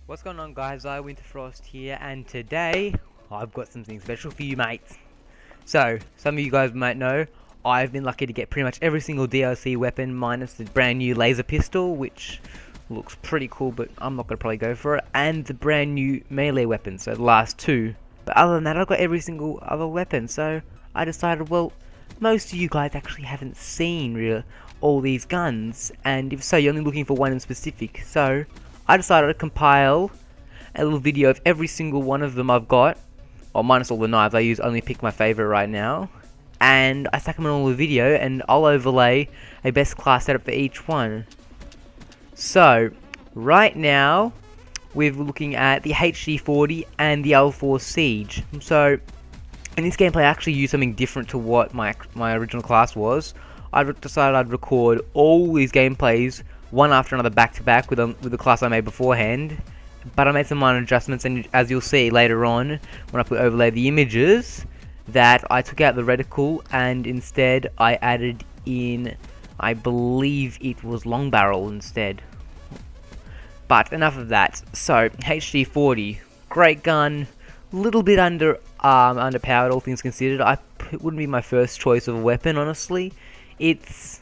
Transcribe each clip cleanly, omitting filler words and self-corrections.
What's going on, guys? Winterfrost here, and today I've got something special for you, mates. So, some of you guys might know, I've been lucky to get pretty much every single DLC weapon minus the brand new laser pistol, which looks pretty cool, but I'm not going to probably go for it, and the brand new melee weapon, so the last two. But other than that, I've got every single other weapon, so I decided, well, most of you guys actually haven't seen all these guns, and if so, you're only looking for one in specific, so I decided to compile a little video of every single one of them I've got, or minus all the knives. I only pick my favorite right now, and I stack them in all the video, and I'll overlay a best class setup for each one. So, right now, we're looking at the HD40 and the L4 Siege. So, in this gameplay, I actually used something different to what my original class was. I decided I'd record all these gameplays one after another back to back with the class I made beforehand, but I made some minor adjustments, and as you'll see later on when I overlay the images, that I took out the reticle and instead I added in, I believe it was long barrel instead. But enough of that. So HD40, great gun, little bit underpowered all things considered. It wouldn't be my first choice of a weapon, honestly. It's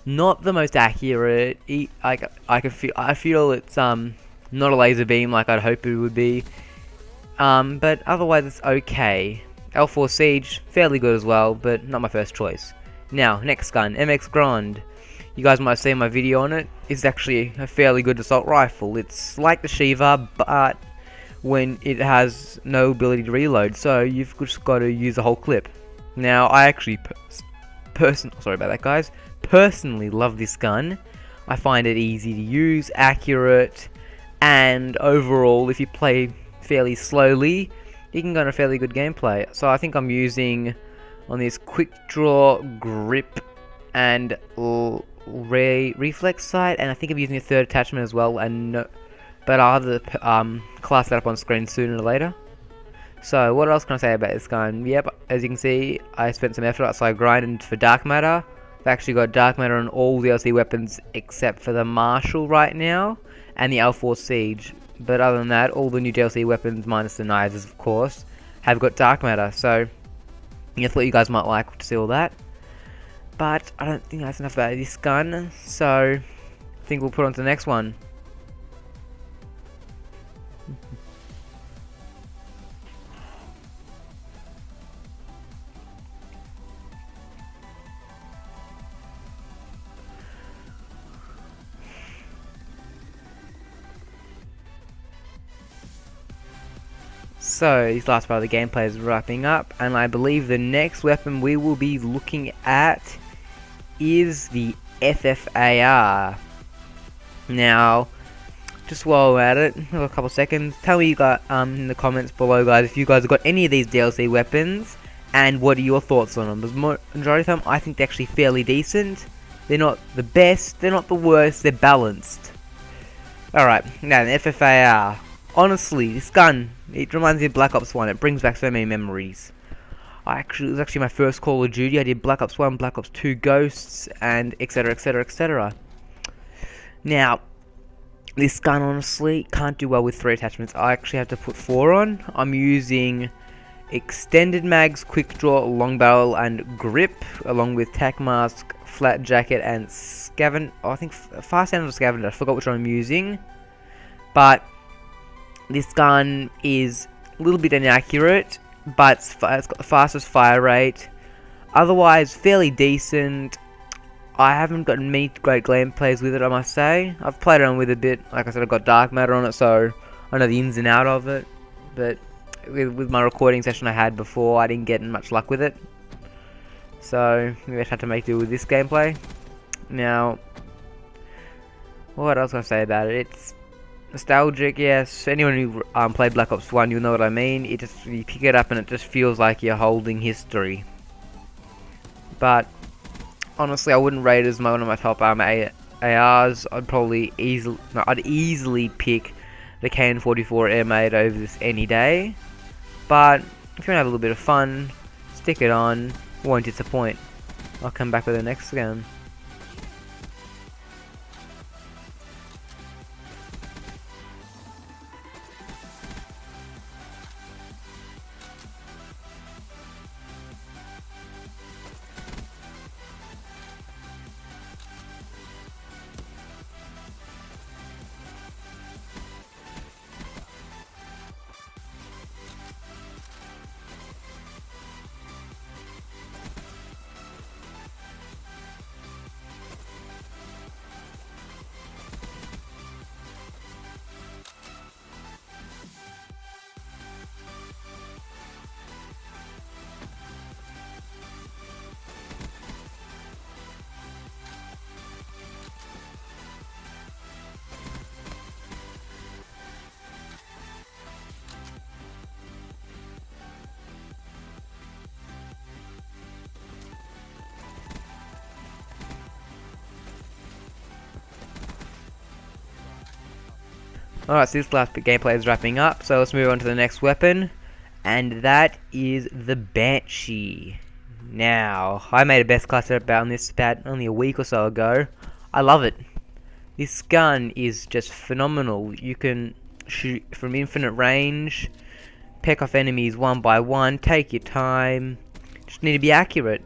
not the most accurate. I feel it's not a laser beam like I'd hope it would be. But otherwise it's okay. L4 Siege, fairly good as well, but not my first choice. Now, next gun, MX Grand. You guys might have seen my video on it. It's actually a fairly good assault rifle. It's like the Shiva, but when it has no ability to reload, so you've just got to use the whole clip. Now, I actually sorry about that, guys. Personally love this gun. I find it easy to use, accurate, and overall, if you play fairly slowly, you can go on a fairly good gameplay. So I think I'm using on this quick draw, grip, and reflex sight, and I think I'm using a third attachment as well. But I'll have the class set up on screen sooner or later. So what else can I say about this gun? Yep, as you can see, I spent some effort outside grinding for dark matter. I've actually got dark matter on all the DLC weapons except for the Marshal right now and the L4 Siege. But other than that, all the new DLC weapons minus the knives, of course, have got dark matter. So I thought you guys might like to see all that. But I don't think that's enough about this gun. So I think we'll put on to the next one. So, this last part of the gameplay is wrapping up, and I believe the next weapon we will be looking at is the FFAR. Now, just while we're at it, a couple seconds, tell me in the comments below, guys, if you guys have got any of these DLC weapons, and what are your thoughts on them? Because majority of them, I think they're actually fairly decent. They're not the best, they're not the worst, they're balanced. Alright, now the FFAR. Honestly, this gun, it reminds me of Black Ops 1. It brings back so many memories. It was actually my first Call of Duty. I did Black Ops 1, Black Ops 2 Ghosts, and etc, etc, etc. Now, this gun honestly can't do well with 3 attachments. I actually have to put 4 on. I'm using extended mags, quick draw, long barrel, and grip, along with tac mask, flat jacket, and scavenger. Oh, I think fast hand or scavenger. I forgot which one I'm using. But this gun is a little bit inaccurate, but it's got the fastest fire rate. Otherwise, fairly decent. I haven't gotten many great gameplays with it, I must say. I've played around with it a bit. Like I said, I've got dark matter on it, so I know the ins and out of it. But with my recording session I had before, I didn't get much luck with it. So maybe I had to make do with this gameplay. Now, what else can I say about it? It's nostalgic, yes. Anyone who played Black Ops 1, you'll know what I mean. You pick it up and it just feels like you're holding history. But honestly, I wouldn't rate it as one of my top ARs. I'd easily pick the KN-44 Airmaid over this any day. But if you want to have a little bit of fun, stick it on. Won't disappoint. I'll come back with the next gun. Alright, so this last bit gameplay is wrapping up, so let's move on to the next weapon, and that is the Banshee. Now, I made a best class setup on this about only a week or so ago. I love it. This gun is just phenomenal. You can shoot from infinite range, peck off enemies one by one, take your time, just need to be accurate.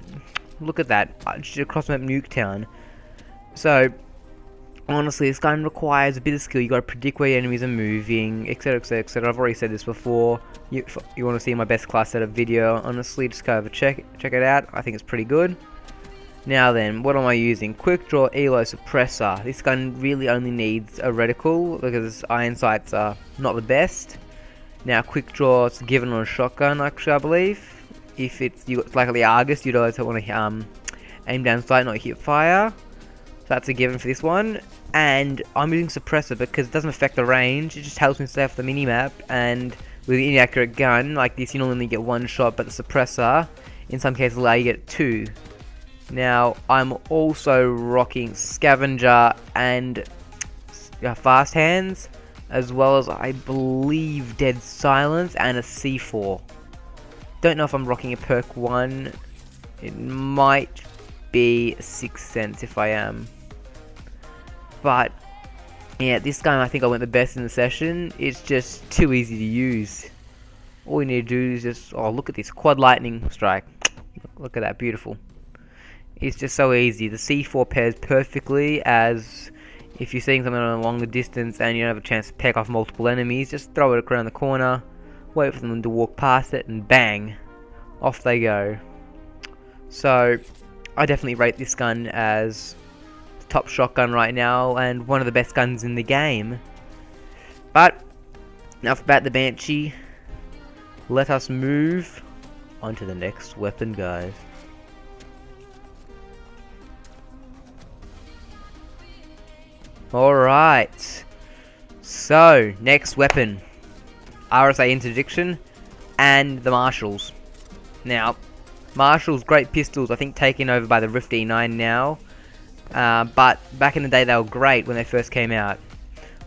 Look at that, just across map Nuketown. So, honestly, this gun requires a bit of skill. You gotta predict where your enemies are moving, etc, etc, etc. I've already said this before. You want to see my best class setup video, honestly, just go over check it out. I think it's pretty good. Now then, what am I using? Quick Draw Elo Suppressor. This gun really only needs a reticle because iron sights are not the best. Now, Quick Draw is given on a shotgun, actually, I believe. If it's like the Argus, you'd always want to aim down sight, not hip fire. So that's a given for this one. And I'm using Suppressor because it doesn't affect the range. It just helps me stay off the minimap. And with an inaccurate gun like this, you only get one shot, but the Suppressor, in some cases, allow you to get two. Now, I'm also rocking Scavenger and Fast Hands, as well as, I believe, Dead Silence and a C4. Don't know if I'm rocking a perk 1. It might be Sixth Sense if I am. But, yeah, this gun I think I went the best in the session. It's just too easy to use. All you need to do is just, oh, look at this, Quad Lightning Strike. Look at that, beautiful. It's just so easy. The C4 pairs perfectly, as if you're seeing something on a longer distance and you don't have a chance to peck off multiple enemies, just throw it around the corner, wait for them to walk past it, and bang, off they go. So, I definitely rate this gun as the top shotgun right now, and one of the best guns in the game. But, enough about the Banshee. Let us move on to the next weapon, guys. Alright, so next weapon, RSA Interdiction and the Marshals. Now, Marshals, great pistols, I think taken over by the Rift E9 now, but back in the day they were great when they first came out.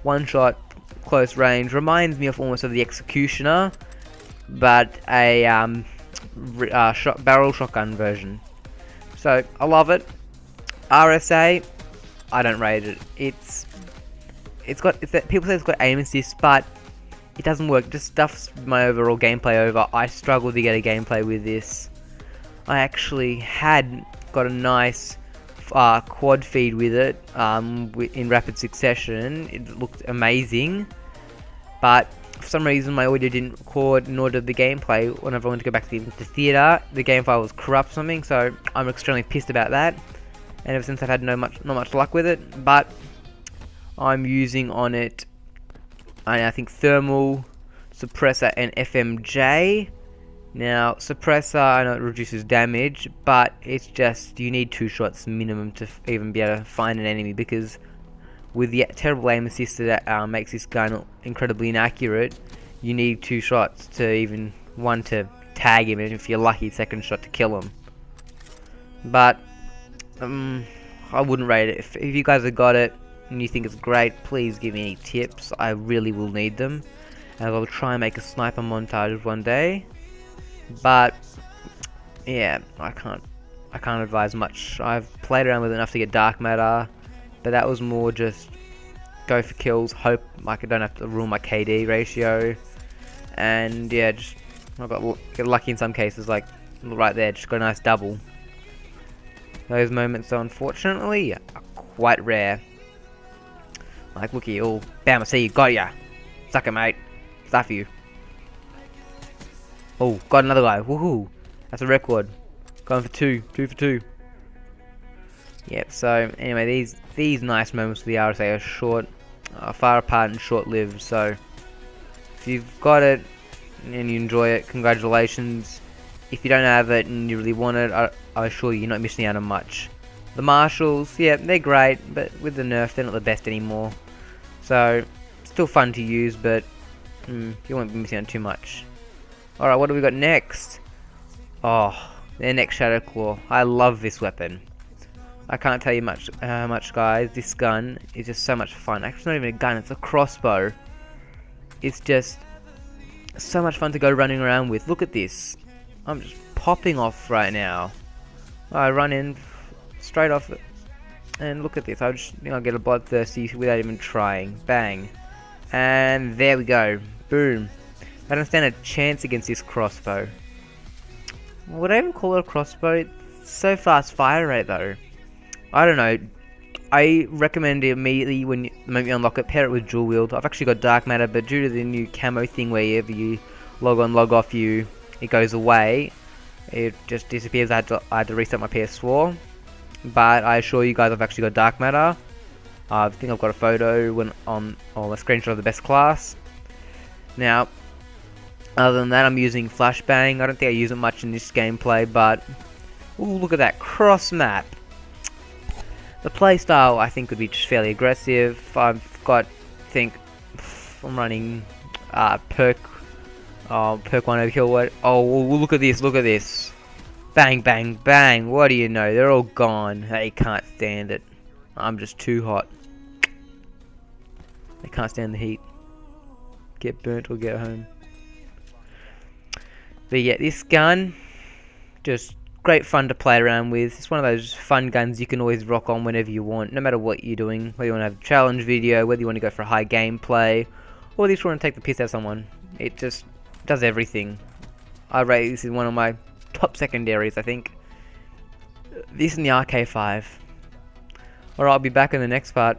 One shot, close range, reminds me of almost of the Executioner, but a barrel shotgun version. So, I love it. RSA, I don't rate it. People say it's got aim assist, but it doesn't work. It just stuffs my overall gameplay over. I struggle to get a gameplay with this. I actually had got a nice quad feed with it in rapid succession. It looked amazing, but for some reason my audio didn't record, nor did the gameplay. Whenever I went to go back to the theater, the game file was corrupt or something. So I'm extremely pissed about that. And ever since I've had not much luck with it, but I'm using on it, I think, Thermal, Suppressor, and FMJ. Now, Suppressor, I know it reduces damage, but it's just, you need 2 shots minimum to even be able to find an enemy, because with the terrible aim assist that makes this gun incredibly inaccurate, you need 2 shots to even, one to tag him, and if you're lucky, second shot to kill him. But I wouldn't rate it. If you guys have got it and you think it's great, please give me any tips. I really will need them, and I'll try and make a sniper montage one day. But yeah, I can't advise much. I've played around with it enough to get dark matter, but that was more just go for kills, hope like I don't have to ruin my KD ratio, and yeah, just I get lucky in some cases, like right there, just got a nice double. Those moments, though, unfortunately, are quite rare. Like, look here, oh, bam, I see you, got ya. Suck it, mate. Stuff you. Oh, got another guy, woohoo. That's a record. Going for 2 for 2. Yep, so, anyway, these nice moments with the RSA are short, far apart and short-lived, so if you've got it and you enjoy it, congratulations. If you don't have it and you really want it, I assure you, you're not missing out on much. The Marshals, yeah, they're great, but with the nerf, they're not the best anymore. So, still fun to use, but you won't be missing out too much. Alright, what do we got next? Oh, the next Shadow Claw. I love this weapon. I can't tell you much, guys. This gun is just so much fun. Actually, it's not even a gun, it's a crossbow. it's just so much fun to go running around with. Look at this. I'm just popping off right now. I run in straight off it. And look at this. I'll get a bloodthirsty without even trying. Bang. And there we go. Boom. I don't stand a chance against this crossbow. Would I even call it a crossbow? It's so fast fire rate though. I don't know. I recommend it immediately when the moment you unlock it, pair it with dual wield. I've actually got dark matter, but due to the new camo thing wherever you log on, log off, it goes away. It just disappears. I had to reset my PS4. But I assure you guys I've actually got dark matter. I think I've got a photo a screenshot of the best class. Now, other than that, I'm using flashbang. I don't think I use it much in this gameplay, but ooh, look at that cross map. The playstyle I think would be just fairly aggressive. I'm running perk 1 overkill. What? Oh, look at this. Bang, bang, bang. What do you know? They're all gone. They can't stand it. I'm just too hot. They can't stand the heat. Get burnt or get home. But yeah, this gun, just great fun to play around with. It's one of those fun guns you can always rock on whenever you want, no matter what you're doing. Whether you want to have a challenge video, whether you want to go for a high gameplay, or whether you just want to take the piss out of someone. It just does everything. I rate this as one of my top secondaries, I think. This and the RK5. Alright, I'll be back in the next part.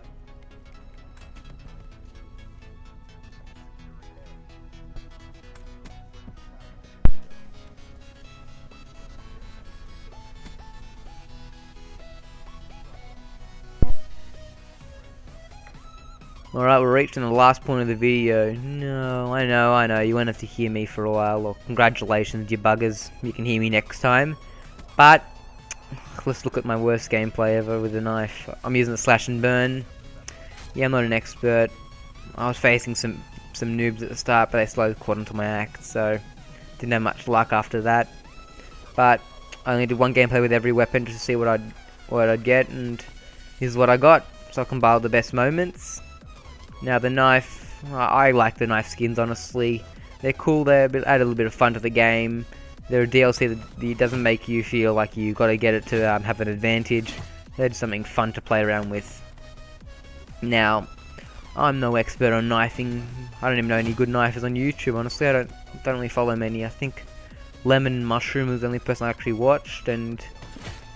Alright, we're reaching the last point of the video. No, I know, you won't have to hear me for a while. Or congratulations, you buggers. You can hear me next time. But, let's look at my worst gameplay ever with a knife. I'm using the slash and burn. Yeah, I'm not an expert. I was facing some noobs at the start, but they slowly caught onto my act, so didn't have much luck after that. But I only did one gameplay with every weapon just to see what I'd get, and this is what I got. So I compiled the best moments. Now the knife, I like the knife skins honestly. They're cool, they add a little bit of fun to the game. They're a DLC that doesn't make you feel like you got to get it to have an advantage. They're just something fun to play around with. Now, I'm no expert on knifing. I don't even know any good knifers on YouTube, honestly. I don't really follow many. I think Lemon Mushroom was the only person I actually watched, and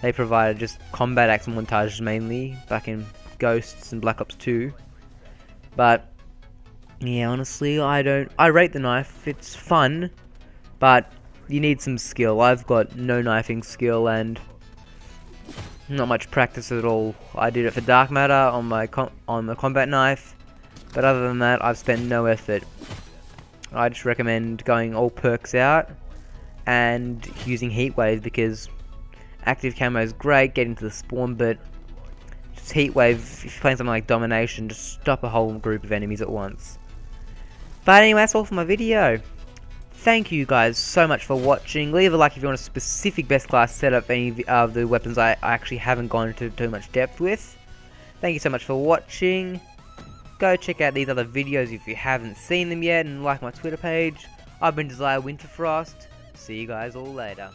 they provided just combat axe montages mainly, back in Ghosts and Black Ops 2. But yeah, honestly, I rate the knife. It's fun, but you need some skill. I've got no knifing skill and not much practice at all. I did it for dark matter on the combat knife, but other than that, I've spent no effort. I just recommend going all perks out and using heat waves, because active camo is great, getting to the spawn, but just heat wave, if you're playing something like domination, just stop a whole group of enemies at once. But anyway, that's all for my video. Thank you guys so much for watching. Leave a like if you want a specific best class setup for any of the weapons I actually haven't gone into too much depth with. Thank you so much for watching. Go check out these other videos if you haven't seen them yet, and like my Twitter page. I've been Desire Winterfrost. See you guys all later.